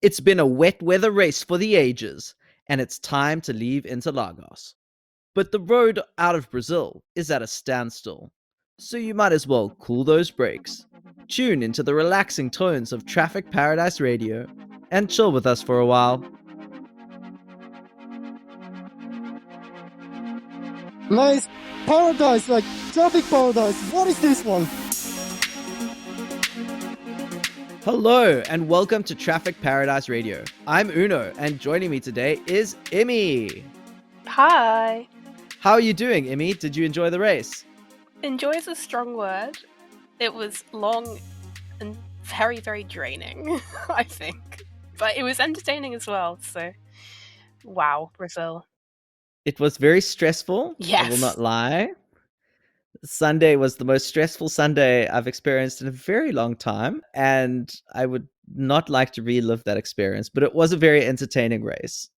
It's been a wet weather race for the ages, and it's time to leave Interlagos. But the road out of Brazil is at a standstill, so you might as well cool those brakes. Tune into the relaxing tones of Traffic Paradise Radio and chill with us for a while. Nice paradise, like traffic paradise. What is this one? Hello and welcome to Traffic Paradise Radio. I'm Uno, and joining me today is Immy. Hi. How are you doing, Immy? Did you enjoy the race? Enjoy is a strong word. It was long and very, very draining, I think. But it was entertaining as well, so wow, Brazil. It was very stressful. Yes. I will not lie. Sunday was the most stressful Sunday I've experienced in a very long time, and I would not like to relive that experience, but it was a very entertaining race,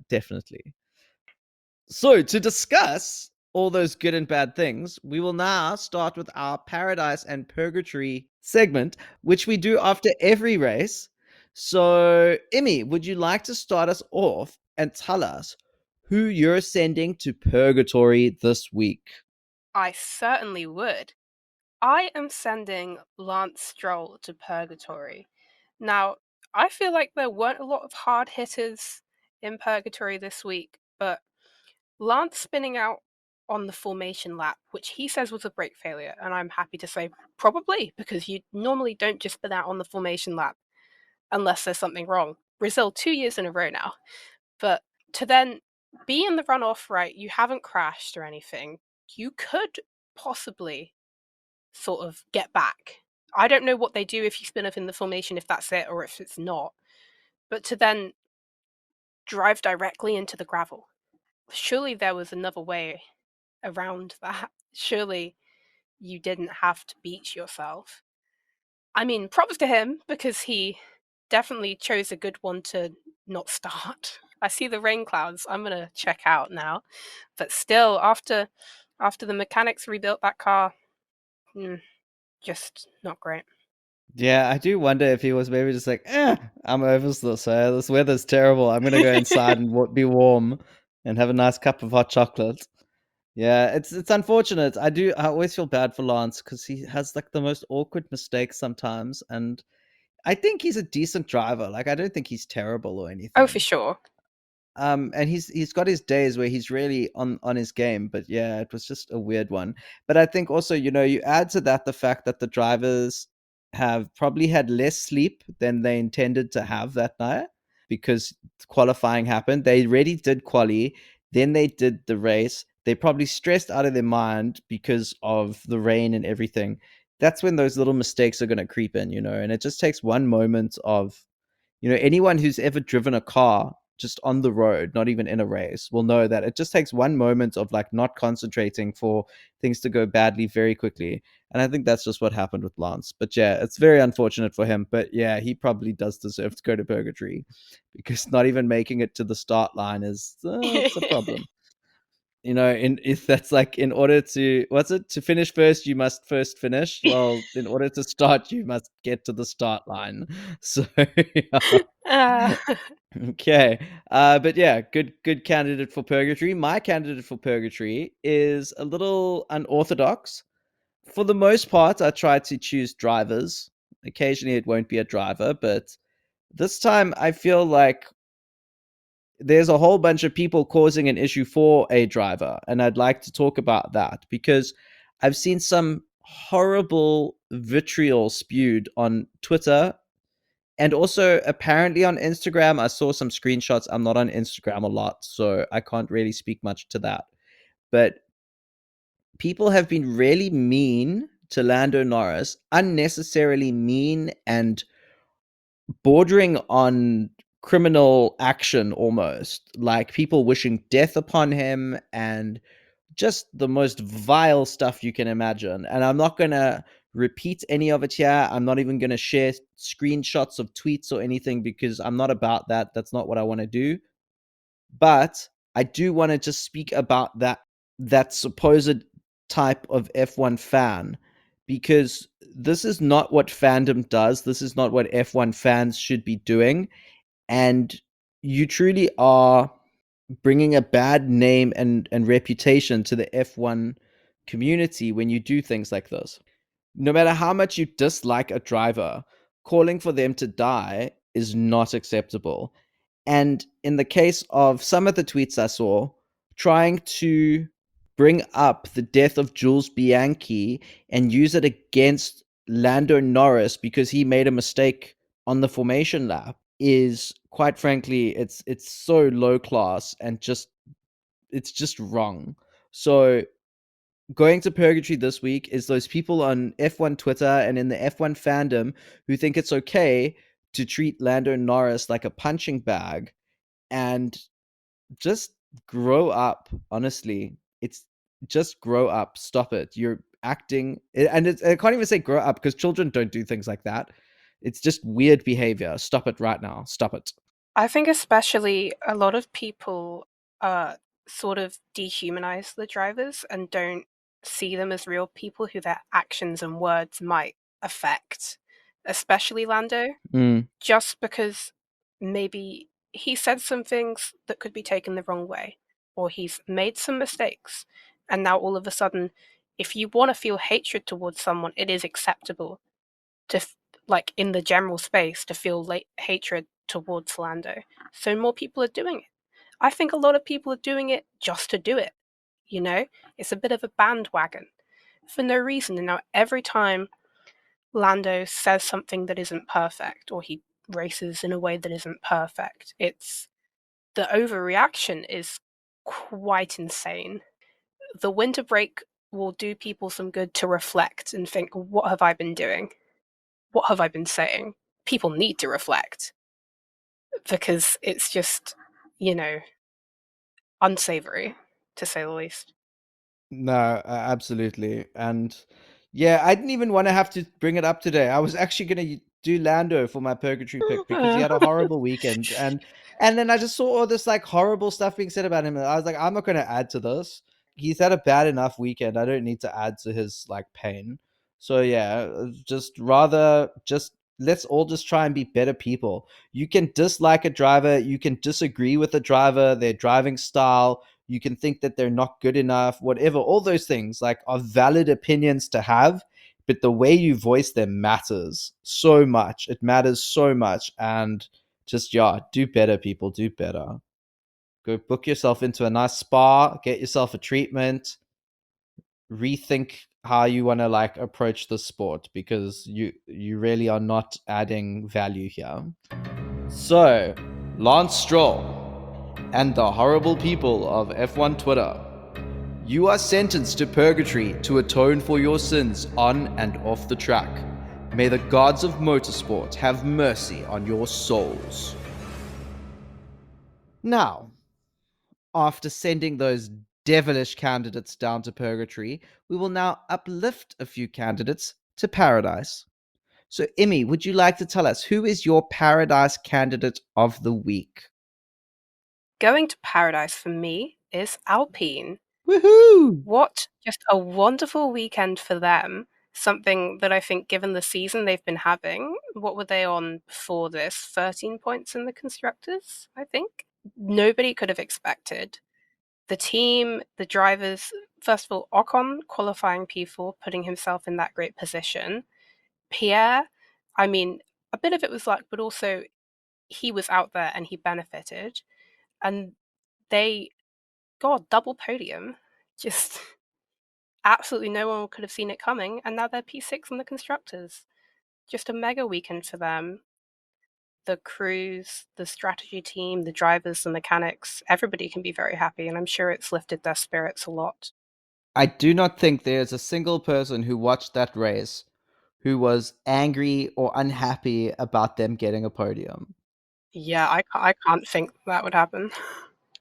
definitely. So to discuss all those good and bad things, we will now start with our Paradise and Purgatory segment, which we do after every race. So, Immy, would you like to start us off and tell us who you're sending to Purgatory this week? I certainly would. I am sending Lance Stroll to Purgatory. Now, I feel like there weren't a lot of hard hitters in Purgatory this week, but Lance spinning out on the formation lap, which he says was a brake failure, and I'm happy to say probably, because you normally don't just spin out on the formation lap unless there's something wrong. Brazil 2 years in a row now. But to then be in the runoff, right, you haven't crashed or anything, you could possibly sort of get back. I don't know what they do if you spin up in the formation, if that's it or if it's not. But to then drive directly into the gravel, surely there was another way around that. Surely you didn't have to beat yourself. I mean, props to him, because he definitely chose a good one to not start. I see the rain clouds. I'm gonna check out now. But still, after the mechanics rebuilt that car, just not great. Yeah, I do wonder if he was maybe just like, I'm over this. This weather's terrible. I'm gonna go inside and be warm and have a nice cup of hot chocolate. Yeah, it's unfortunate. I always feel bad for Lance because he has like the most awkward mistakes sometimes, and I think he's a decent driver. Like, I don't think he's terrible or anything. Oh, for sure. And he's got his days where he's really on his game, but yeah, it was just a weird one. But I think also, you add to that the fact that the drivers have probably had less sleep than they intended to have that night, because qualifying happened. They already did quali, then they did the race. They probably stressed out of their mind because of the rain and everything. That's when those little mistakes are going to creep in, and it just takes one moment of, anyone who's ever driven a car just on the road, not even in a race, will know that it just takes one moment of like not concentrating for things to go badly very quickly. And I think that's just what happened with Lance. But yeah, it's very unfortunate for him. But yeah, he probably does deserve to go to Purgatory, because not even making it to the start line is it's a problem. If that's like, in order to finish first, you must first finish. Well, in order to start, you must get to the start line. So yeah. Okay. But yeah, good candidate for Purgatory. My candidate for Purgatory is a little unorthodox. For the most part, I try to choose drivers. Occasionally it won't be a driver, but this time I feel like there's a whole bunch of people causing an issue for a driver, and I'd like to talk about that because I've seen some horrible vitriol spewed on Twitter and also apparently on Instagram. I saw some screenshots. I'm not on Instagram a lot, so I can't really speak much to that. But people have been really mean to Lando Norris, unnecessarily mean and bordering on criminal action almost. Like people wishing death upon him and just the most vile stuff you can imagine. And I'm not going to repeat any of it here. I'm not even going to share screenshots of tweets or anything because I'm not about that. That's not what I want to do. But I do want to just speak about that supposed type of F1 fan, because this is not what fandom does. This is not what F1 fans should be doing. And you truly are bringing a bad name and reputation to the F1 community when you do things like this. No matter how much you dislike a driver, calling for them to die is not acceptable. And in the case of some of the tweets I saw, trying to bring up the death of Jules Bianchi and use it against Lando Norris because he made a mistake on the formation lap is, quite frankly, it's so low class and just it's just wrong. So going to Purgatory this week is those people on F1 Twitter and in the F1 fandom who think it's okay to treat Lando Norris like a punching bag, and just grow up. Honestly, it's just grow up. Stop it. You're acting, and I can't even say grow up because children don't do things like that. It's just weird behavior. Stop it right now. Stop it. I think especially a lot of people sort of dehumanize the drivers and don't see them as real people who their actions and words might affect, especially Lando, Mm. just because maybe he said some things that could be taken the wrong way, or he's made some mistakes, and now all of a sudden, if you want to feel hatred towards someone, it is acceptable to like in the general space to feel hatred towards Lando. So more people are doing it. I think a lot of people are doing it just to do it. You know, it's a bit of a bandwagon for no reason. And now every time Lando says something that isn't perfect, or he races in a way that isn't perfect, it's the overreaction is quite insane. The winter break will do people some good to reflect and think, what have I been doing? What have I been saying? People need to reflect because it's just, you know, unsavory to say the least. No, absolutely. And yeah, I didn't even want to have to bring it up today. I was actually going to do Lando for my Purgatory pick because he had a horrible weekend, and then I just saw all this like horrible stuff being said about him, and I was like, I'm not going to add to this. He's had a bad enough weekend. I don't need to add to his like pain. So yeah, just rather just let's all just try and be better people. You can dislike a driver, you can disagree with a driver, their driving style, you can think that they're not good enough, whatever. All those things like are valid opinions to have, but the way you voice them matters so much. It matters so much. And just, yeah, do better, people. Do better. Go book yourself into a nice spa, get yourself a treatment, rethink how you want to like approach the sport, because you really are not adding value here. So, Lance Stroll and the horrible people of F1 Twitter, you are sentenced to purgatory to atone for your sins on and off the track. May the gods of motorsport have mercy on your souls. Now, after sending those devilish candidates down to purgatory, we will now uplift a few candidates to paradise. So, Immy, would you like to tell us who is your paradise candidate of the week? Going to paradise for me is Alpine. Woohoo! What just a wonderful weekend for them. Something that I think, given the season they've been having, what were they on before this? 13 points in the constructors, I think. Nobody could have expected. The team, the drivers, first of all, Ocon qualifying P4, putting himself in that great position. Pierre, I mean, a bit of it was luck, but also he was out there and he benefited. And they got a double podium. Just absolutely no one could have seen it coming. And now they're P6 in the constructors. Just a mega weekend for them. The crews, the strategy team, the drivers, the mechanics, everybody can be very happy. And I'm sure it's lifted their spirits a lot. I do not think there's a single person who watched that race who was angry or unhappy about them getting a podium. Yeah, I can't think that would happen.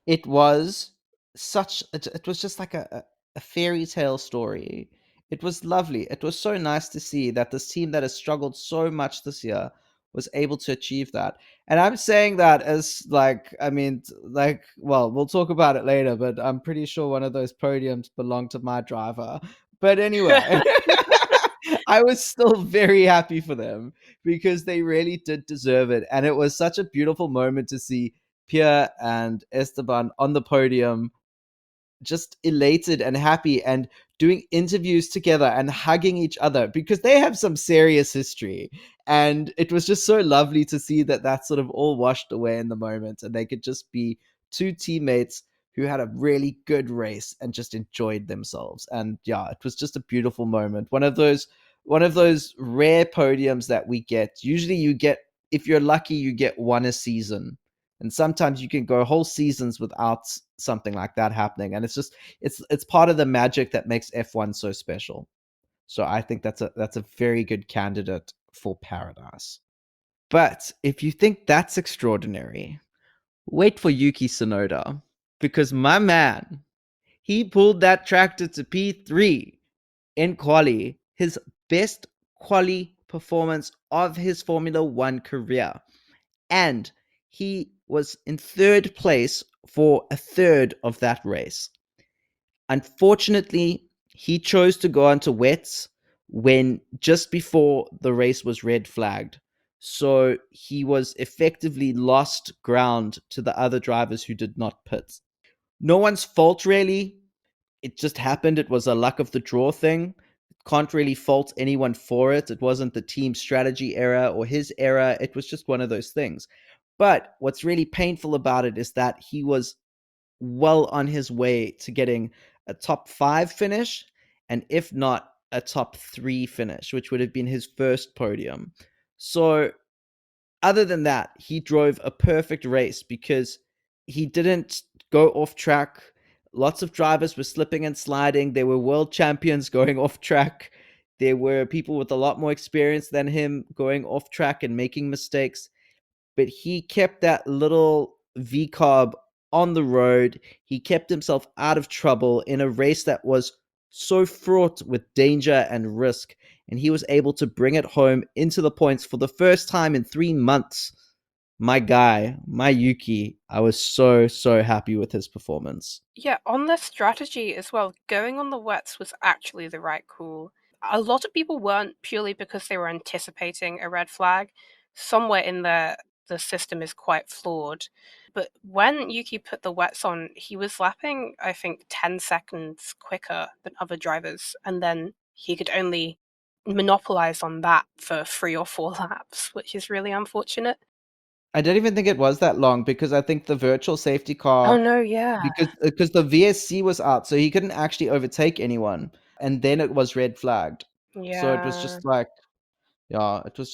It was it was just like a fairy tale story. It was lovely. It was so nice to see that this team that has struggled so much this year was able to achieve that. And I'm saying that as like, I mean, like, well, we'll talk about it later, but I'm pretty sure one of those podiums belonged to my driver. But anyway, I was still very happy for them because they really did deserve it. And it was such a beautiful moment to see Pierre and Esteban on the podium, just elated and happy and doing interviews together and hugging each other because they have some serious history. And it was just so lovely to see that that sort of all washed away in the moment and they could just be two teammates who had a really good race and just enjoyed themselves. And yeah, it was just a beautiful moment. One of those rare podiums that we get. Usually you get, if you're lucky, you get one a season, and sometimes you can go whole seasons without something like that happening, and it's part of the magic that makes F1 so special. So I think that's a very good candidate for Paradise. But if you think that's extraordinary, wait for Yuki Tsunoda, because my man, he pulled that tractor to P3 in quali, his best quali performance of his Formula 1 career. And he was in third place for a third of that race. Unfortunately, he chose to go onto wets when just before the race was red flagged. So he was effectively lost ground to the other drivers who did not pit. No one's fault, really. It just happened. It was a luck of the draw thing. Can't really fault anyone for it. It wasn't the team strategy error or his error. It was just one of those things. But what's really painful about it is that he was well on his way to getting a top 5 finish, and if not, a top 3 finish, which would have been his first podium. So, other than that, he drove a perfect race because he didn't go off track. Lots of drivers were slipping and sliding. There were world champions going off track. There were people with a lot more experience than him going off track and making mistakes, but he kept that little V carb on the road. He kept himself out of trouble in a race that was so fraught with danger and risk. And he was able to bring it home into the points for the first time in 3 months. My guy, my Yuki, I was so, so happy with his performance. Yeah, on the strategy as well, going on the wets was actually the right call. A lot of people weren't purely because they were anticipating a red flag. Somewhere in there, the system is quite flawed. But when Yuki put the wets on, he was lapping, I think, 10 seconds quicker than other drivers. And then he could only monopolize on that for 3 or 4 laps, which is really unfortunate. I don't even think it was that long because I think the virtual safety Oh car, no, yeah. because the VSC was out, so he couldn't actually overtake anyone, and then it was red flagged. So it was Yeah. just like, yeah, He it was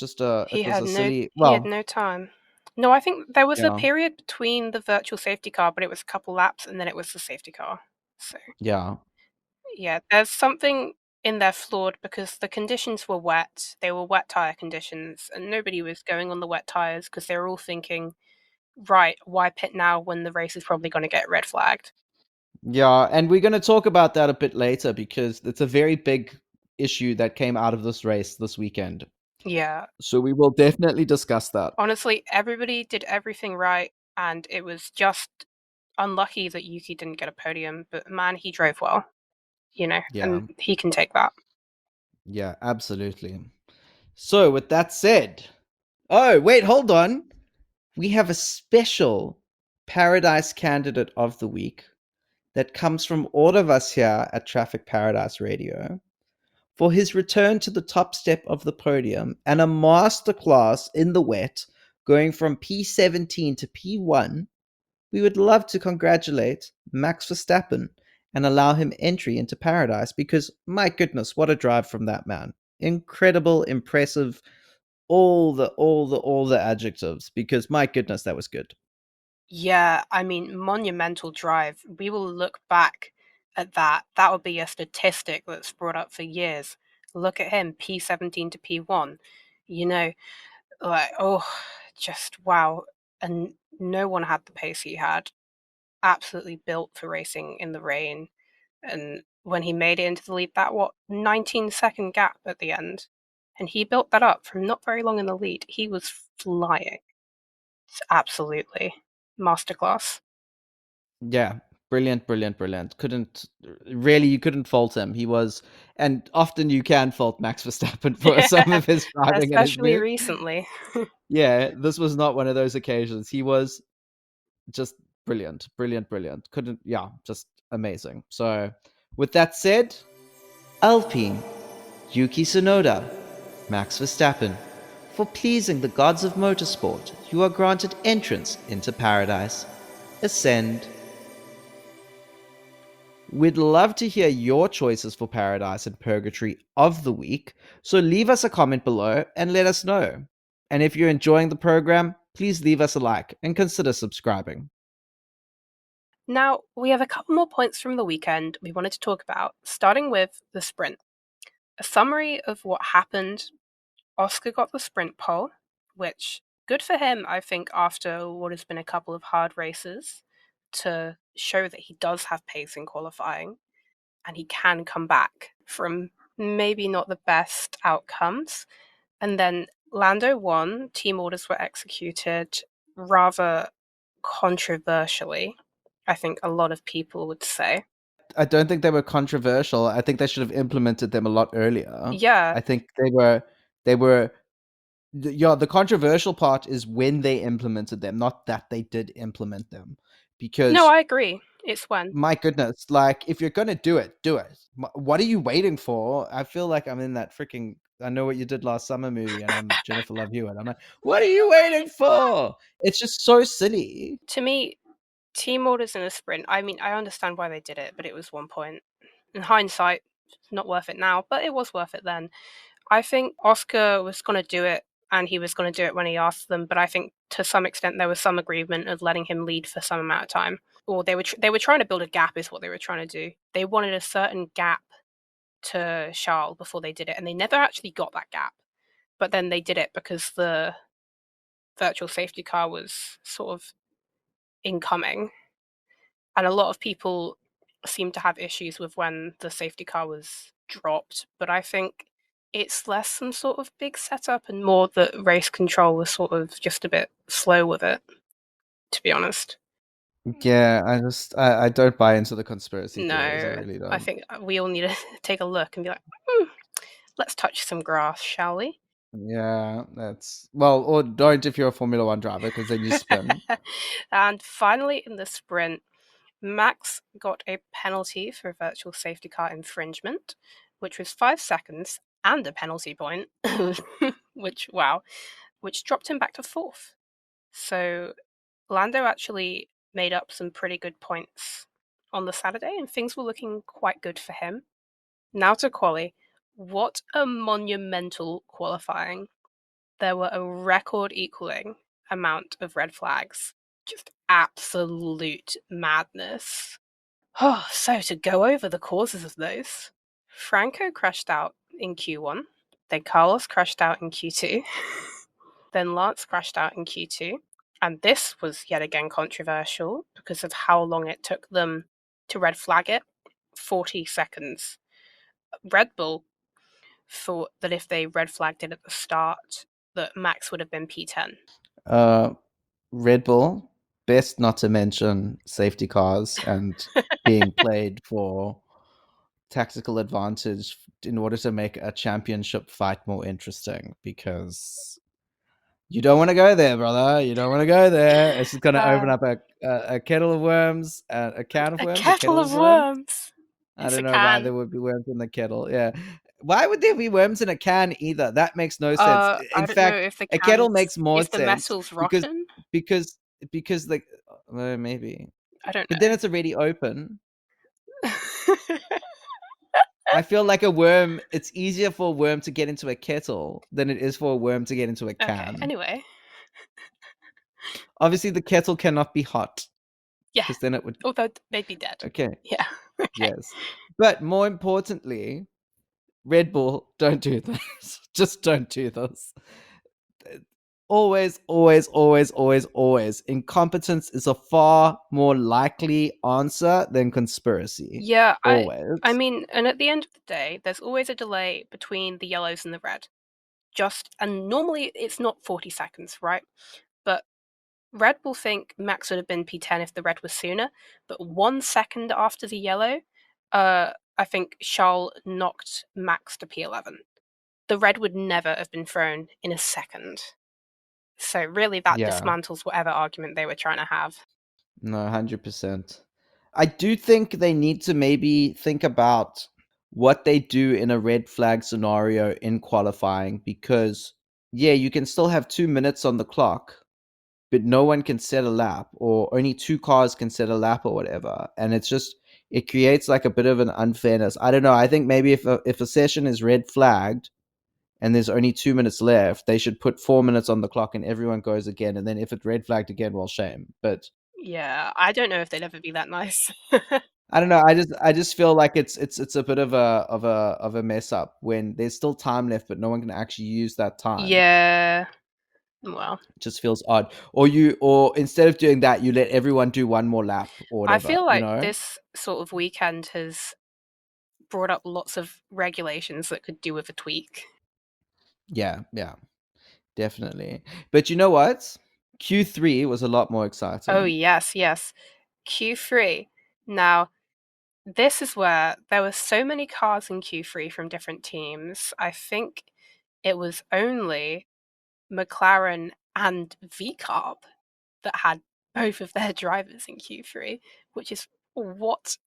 had a no silly, he had well, no time. No, I think there was a yeah, period between the virtual safety car, but it was a couple laps and then it was the safety car. So, yeah, yeah, there's something in there flawed because the conditions were wet. They were wet tire conditions and nobody was going on the wet tires because they were all thinking, right, why pit now when the race is probably going to get red flagged? yeah, and we're going to talk about that a bit later because it's a very big issue that came out of this race this weekend. Yeah. So we will definitely discuss that. Honestly, everybody did everything right and it was just unlucky that Yuki didn't get a podium, but man, he drove well. Yeah, And he can take that. yeah, absolutely. So with that said, oh, wait, hold on. We have a special Paradise Candidate of the Week that comes from all of us here at Traffic Paradise Radio for his return to the top step of the podium and a masterclass in the wet going from P17 to P1. We would love to congratulate Max Verstappen and allow him entry into Paradise because, my goodness, what a drive from that man. Incredible, impressive, all the adjectives because my goodness, that was good. Yeah, I mean, monumental drive. We will look back at that. That would be a statistic that's brought up for years. Look at him, P17 to P1. You know, like, oh, just wow. And no one had the pace he had. Absolutely built for racing in the rain. And when he made it into the lead, that what, 19-second gap at the end. And he built that up from not very long in the lead. He was flying. Absolutely. Masterclass. Yeah. Brilliant, brilliant, brilliant. You couldn't fault him. He was, and often you can fault Max Verstappen for some Yeah, of his driving and his especially moves. recently. Yeah, this was not one of those occasions. He was just brilliant, brilliant, brilliant. Couldn't, yeah, just amazing. So, with that said, Alpine, Yuki Tsunoda, Max Verstappen, for pleasing the gods of motorsport, you are granted entrance into paradise. Ascend. We'd love to hear your choices for Paradise and Purgatory of the week, so leave us a comment below and let us know. And if you're enjoying the program, please leave us a like and consider subscribing. Now, we have a couple more points from the weekend we wanted to talk about, starting with the sprint. A summary of what happened. Oscar got the sprint pole, which, good for him, I think, after what has been a couple of hard races, to show that he does have pace in qualifying and he can come back from maybe not the best outcomes. And then Lando won, team orders were executed rather controversially, I think a lot of people would say. I don't think they were controversial. I think they should have implemented them a lot earlier. Yeah. I think they were yeah, the controversial part is when they implemented them, not that they did implement them. No, Because I agree. It's when. my goodness, like if you're gonna do it, do it. What are you waiting for? I feel like I'm in that freaking I Know What You Did Last Summer movie, and I'm Jennifer Love Hewitt. I'm like, what are you waiting for? It's just so silly. To me, team orders in a sprint, I mean, I understand why they did it, but it was one point. In hindsight, it's not worth it now, but it was worth it then. I think Oscar was going to do it, and he was going to do it when he asked them, but I think to some extent there was some agreement of letting him lead for some amount of time. Or they were trying to build a gap, is what they were trying to do. They wanted a certain gap to Charles before they did it, and they never actually got that gap. But then they did it because the virtual safety car was sort of incoming, and a lot of people seem to have issues with when the safety car was dropped. But I think it's less some sort of big setup and more that race control was sort of just a bit slow with it, to be honest. Yeah, I don't buy into the conspiracy theories. I No, really I don't. think we all need to take a look and be like, hmm, let's touch some grass, shall we? Yeah, that's well, or don't if you're a Formula One driver, because then you spin. And finally, in the sprint, Max got a penalty for virtual safety car infringement, which was 5 seconds and a penalty point, which, wow, which dropped him back to fourth. So Lando actually made up some pretty good points on the Saturday, and things were looking quite good for him. Now to quali. What a monumental qualifying. There were a record equaling amount of red flags. Just absolute madness. Oh, so to go over the causes of those. Franco crashed out in Q1, then Carlos crashed out in Q2, then Lance crashed out in Q2, and this was yet again controversial because of how long it took them to red flag it. 40 seconds. Red Bull thought that if they red flagged it at the start, that Max would have been P10. Uh, Red Bull, best not to mention safety cars and being played for tactical advantage in order to make a championship fight more interesting, because you don't want to go there, brother. You don't want to go there. It's just going to open Uh, up a kettle of worms, a can of a worms, a kettle kettle of of worms. worms. I It's a don't know why can. there would be worms in the kettle. Yeah. Why would there be worms in a can either? That makes no sense. I In don't know fact, if the a kettle can's makes more if the sense metal's because rotten. because because the maybe. I don't But then it's already open. know. I feel like a worm, it's easier for a worm to get into a kettle than it is for a worm to get into a Okay. can. Anyway, Obviously the kettle cannot be hot, yeah. because then it would Although they'd be dead. okay. Yeah. Okay. Yes. But more importantly, Red Bull, don't do this. Just don't do this. Always, always, always, always, always. Incompetence is a far more likely answer than conspiracy. Yeah. I Always. mean, and at the end of the day, there's always a delay between the yellows and the red. And normally it's not 40 seconds, right? But Red Bull think Max would have been P10 if the red was sooner, but 1 second after the yellow, I think Charles knocked Max to P11. The red would never have been thrown in a second. So really that Yeah. dismantles whatever argument they were trying to have. No, 100%. I do think they need to maybe think about what they do in a red flag scenario in qualifying because, yeah, you can still have 2 minutes on the clock, but no one can set a lap, or only two cars can set a lap or whatever. And it's just, it creates like a bit of an unfairness. I don't know. I think maybe if a session is red flagged and there's only 2 minutes left, they should put 4 minutes on the clock and everyone goes again. And then if it's red flagged again, well, shame. But Yeah, I don't know if they'd ever be that nice. I don't know. I just feel like it's a bit of a mess up when there's still time left, but no one can actually use that time. Yeah. Well, It just feels odd. Or instead of doing that, you let everyone do one more lap or I whatever. feel You like know? this sort of weekend has brought up lots of regulations that could do with a tweak. Yeah, yeah, definitely. But you know what? Q3 was a lot more Oh, exciting. yes, yes. Q3. Now, this is where there were so many cars in Q3 from different teams. I think it was only McLaren and VCarb that had both of their drivers in Q3, which is what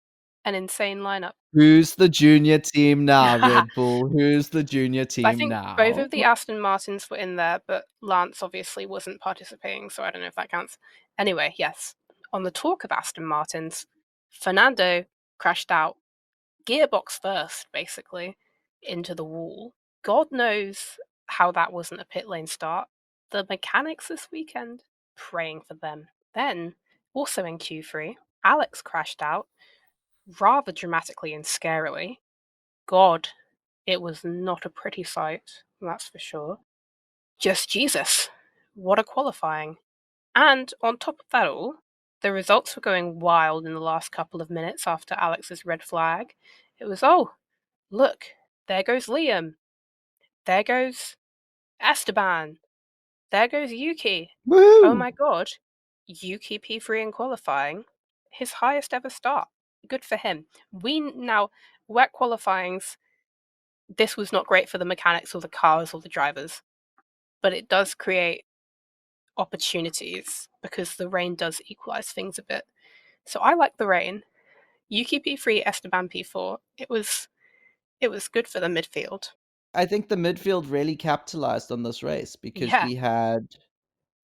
an insane lineup. Who's the junior team now, Red Bull? Who's the junior I team think both now? of the Aston Martins were in there, but Lance obviously wasn't participating, so I don't know if that counts. Anyway, yes. On the talk of Aston Martins, Fernando crashed out, gearbox first, basically, into the wall. God knows how that wasn't a pit lane start. The mechanics this weekend, praying for them. Then, also in Q3, Alex crashed out, rather dramatically and scarily. God, it was not a pretty sight, that's for sure. Just Jesus. What a qualifying. And on top of that all, the results were going wild in the last couple of minutes after Alex's red flag. It was, oh, look, there goes Liam. There goes Esteban. There goes Yuki. Oh Woohoo! my god. Yuki P3 in qualifying. His highest ever start. Good for him. We now, wet qualifyings, this was not great for the mechanics or the cars or the drivers, but it does create opportunities because the rain does equalize things a bit. So I like the rain. Yuki P3, Esteban P4. It was good for the midfield. I think the midfield really capitalized on this race because Yeah, we had,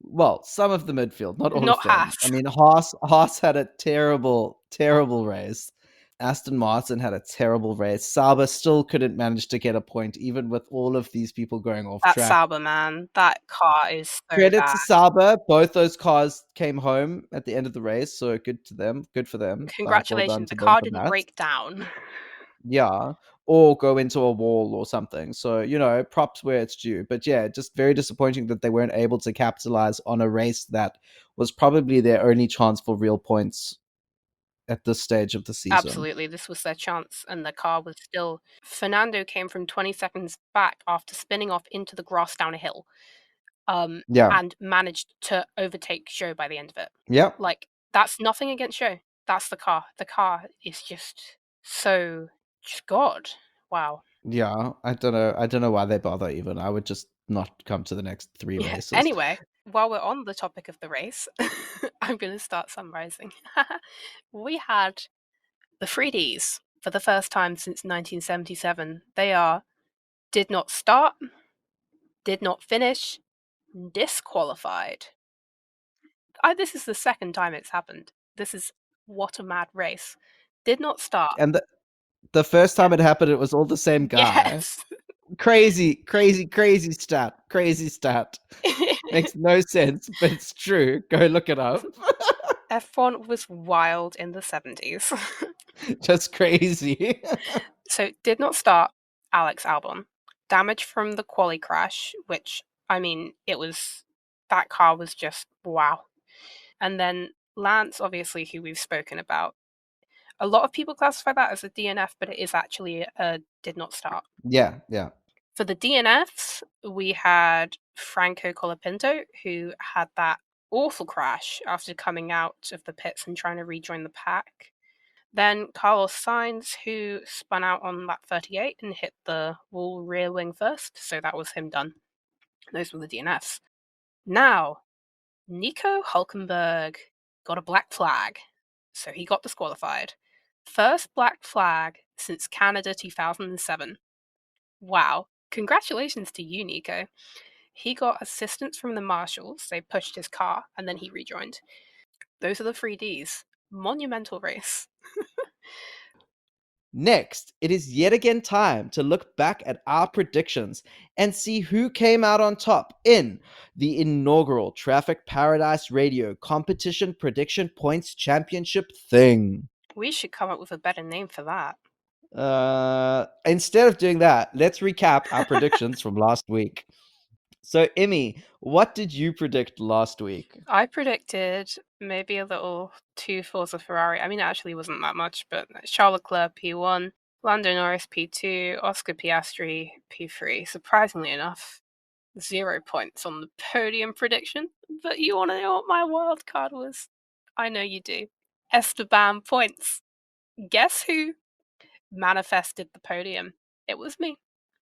well, some of the midfield, not all not of them. I half. mean, Haas had a terrible, terrible race. Aston Martin had a terrible race. Sauber still couldn't manage to get a point, even with all of these people going off That track. Sauber man, that car is so Credit bad. to Sauber, both those cars came home at the end of the race, so good to them. Good for them. Like, well done Congratulations, to the them car for didn't that. break down. Yeah, or go into a wall or something. So, props where it's due. But yeah, just very disappointing that they weren't able to capitalize on a race that was probably their only chance for real points at this stage of the season. Absolutely, this was their chance, and the car was still. Fernando came from 20 seconds back after spinning off into the grass down a hill, Yeah. and managed to overtake Zhou by the end of it. Yeah. Like, that's nothing against Zhou. That's the car. The car is just so. Just God. Wow. Yeah. I don't know why they bother even. I would just not come to the next three Yeah. races. Anyway, while we're on the topic of the race, I'm going to start summarizing. We had the 3Ds for the first time since 1977. They are did not start, did not finish, disqualified. This is the second time it's happened. This is what a mad race. Did not start. And the first Yeah. time it happened, it was all the same guy. Yes. Crazy, crazy, crazy stat. Crazy stat. Makes no sense, but it's true. Go look it up. F1 was wild in the 70s. Just crazy. So, did not start Alex Albon. Damage from the quali crash, which, I mean, that car was just wow. And then Lance, obviously, who we've spoken about. A lot of people classify that as a DNF, but it is actually a did not start. Yeah, yeah. For the DNFs, we had Franco Colapinto, who had that awful crash after coming out of the pits and trying to rejoin the pack. Then Carlos Sainz, who spun out on lap 38 and hit the wall rear wing first, so that was him done. Those were the DNFs. Now, Nico Hulkenberg got a black flag, so he got disqualified. First black flag since Canada 2007. Wow. Congratulations to you, Nico. He got assistance from the marshals. They pushed his car and then he rejoined. Those are the 3Ds. Monumental race. Next, it is yet again time to look back at our predictions and see who came out on top in the inaugural Traffic Paradise Radio Competition Prediction Points Championship thing. We should come up with a better name for that. Instead of doing that, let's recap our predictions from last week. So, Immy, what did you predict last week? I predicted maybe a little too Forza Ferrari. I mean, it actually wasn't that much, but Charles Leclerc P1, Lando Norris P2, Oscar Piastri P3. Surprisingly enough, 0 points on the podium prediction. But you want to know what my wild card was? I know you do. Esteban points. Guess who manifested the podium? It was me.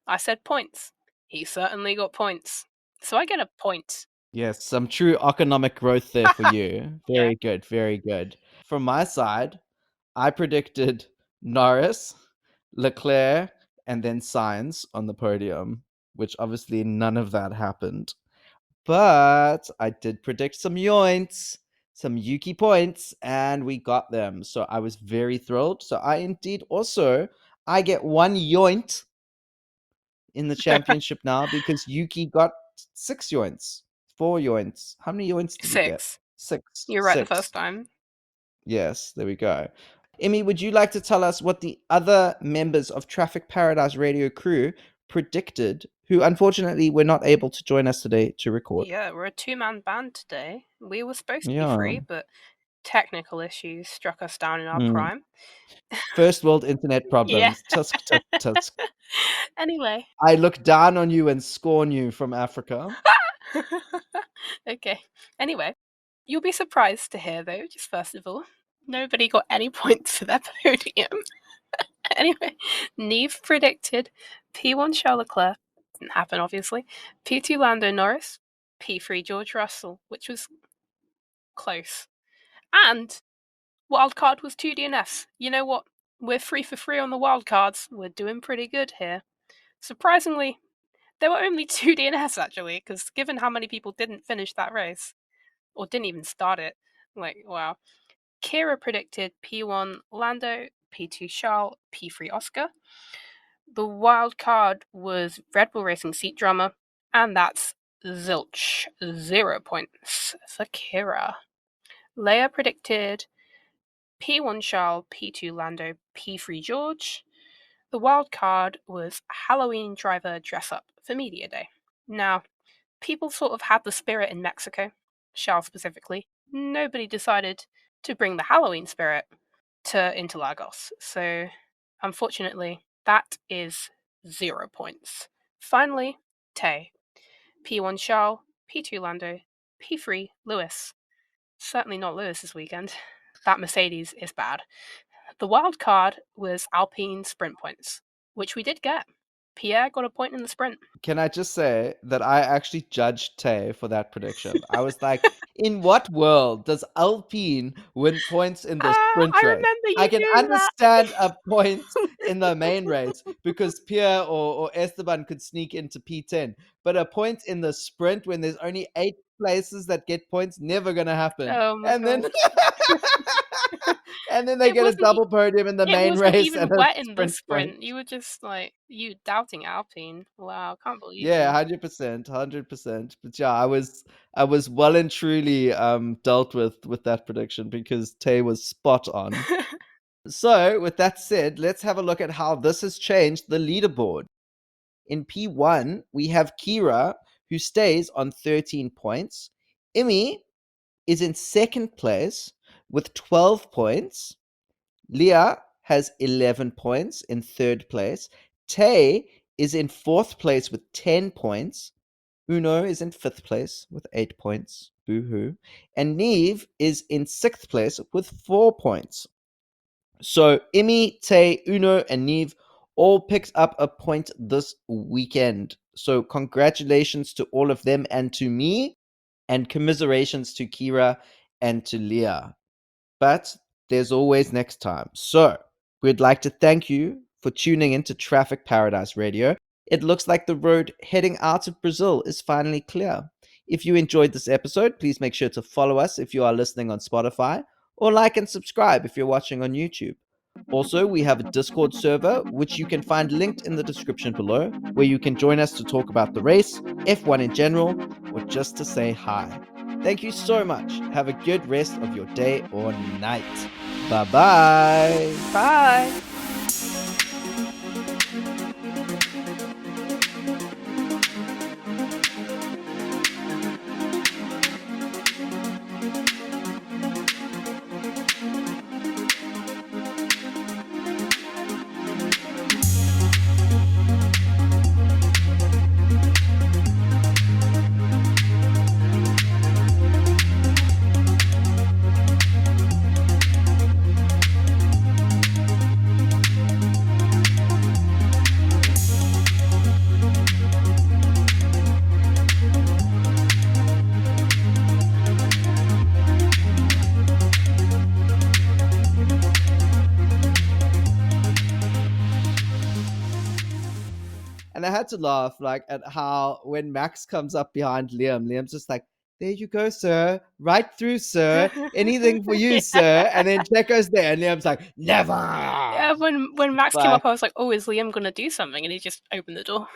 I said points. He certainly got points. So I get a point. Yes, some true economic growth there for you. Very good, very good. From my side, I predicted Norris, Leclerc, and then Sainz on the podium, which obviously none of that happened. But I did predict some yoints, some Yuki points, and we got them. So I was very thrilled. So I indeed also, I get one yoint in the championship now because Yuki got 6 yoints, 4 yoints. How many yoints did you get? 6. 6. You're right the 6. first time. Yes, there we go. Immy, would you like to tell us what the other members of Traffic Paradise Radio crew predicted, who unfortunately were not able to join us today to record? Yeah, we're a 2-man band today. We were supposed to be Yeah. 3, but technical issues struck us down in our Mm. prime. First world internet problems. Yeah. Tusk, tusk, tusk. Anyway. I look down on you and scorn you from Africa. Okay. Anyway, you'll be surprised to hear, though, just first of all, nobody got any points for their podium. Anyway, Neve predicted P1 Charles Leclerc, didn't happen obviously, P2 Lando Norris, P3 George Russell, which was close. And wildcard was 2 DNFs. You know what? We're 3 for 3 on the wildcards. We're doing pretty good here. Surprisingly, there were only 2 DNFs actually, because given how many people didn't finish that race, or didn't even start it, like, wow. Kira predicted P1 Lando, P2 Charles, P3 Oscar. The wild card was Red Bull Racing Seat Drummer, and that's zilch. 0 points for Kira. Leia predicted P1 Charles, P2 Lando, P3 George. The wild card was Halloween driver dress up for Media Day. Now, people sort of had the spirit in Mexico, Charles specifically. Nobody decided to bring the Halloween spirit to Interlagos. So, unfortunately, that is 0 points. Finally, Tay. P1 Charles, P2 Lando, P3 Lewis. Certainly not Lewis this weekend. That Mercedes is bad. The wild card was Alpine sprint points, which we did get. Pierre got a point in the sprint. Can I just say that I actually judged Tay for that prediction? I was like, in what world does Alpine win points in the sprint I race? remember you I can doing understand a point in the main race because Pierre or Esteban could sneak into P10, but a point in the sprint when there's only 8 places that get points, never gonna happen. Oh my And god. then and then they It get a wasn't double podium in the It main wasn't race even and a wet in the sprint point. sprint. You were just like, you doubting Alpine. Wow, can't believe Yeah, you. 100%, 100%. But yeah, I was well and truly dealt with that prediction because Tay was spot on. So, with that said, let's have a look at how this has changed the leaderboard. In P1, we have Kira, who stays on 13 points. Immy is in second place with 12 points. Leah has 11 points in third place. Tay is in fourth place with 10 points. Uno is in 5th place with 8 points. Boo hoo. And Neve is in 6th place with 4 points. So Immy, Tay, Uno, and Neve all picked up a point this weekend. So congratulations to all of them and to me, and commiserations to Kira and to Leah. But there's always next time. So we'd like to thank you for tuning into Traffic Paradise Radio. It looks like the road heading out of Brazil is finally clear. If you enjoyed this episode, please make sure to follow us if you are listening on Spotify, or like and subscribe if you're watching on YouTube. Also, we have a Discord server, which you can find linked in the description below, where you can join us to talk about the race, F1 in general, or just to say hi. Thank you so much. Have a good rest of your day or night. Bye-bye. Bye. And I had to laugh like at how when Max comes up behind Liam, Liam's just like, there you go, sir. Right through, sir. Anything for you, sir. And then Checo's there, and Liam's like, never. Yeah, when Max came Bye. up, I was like, oh, is Liam gonna do something? And he just opened the door.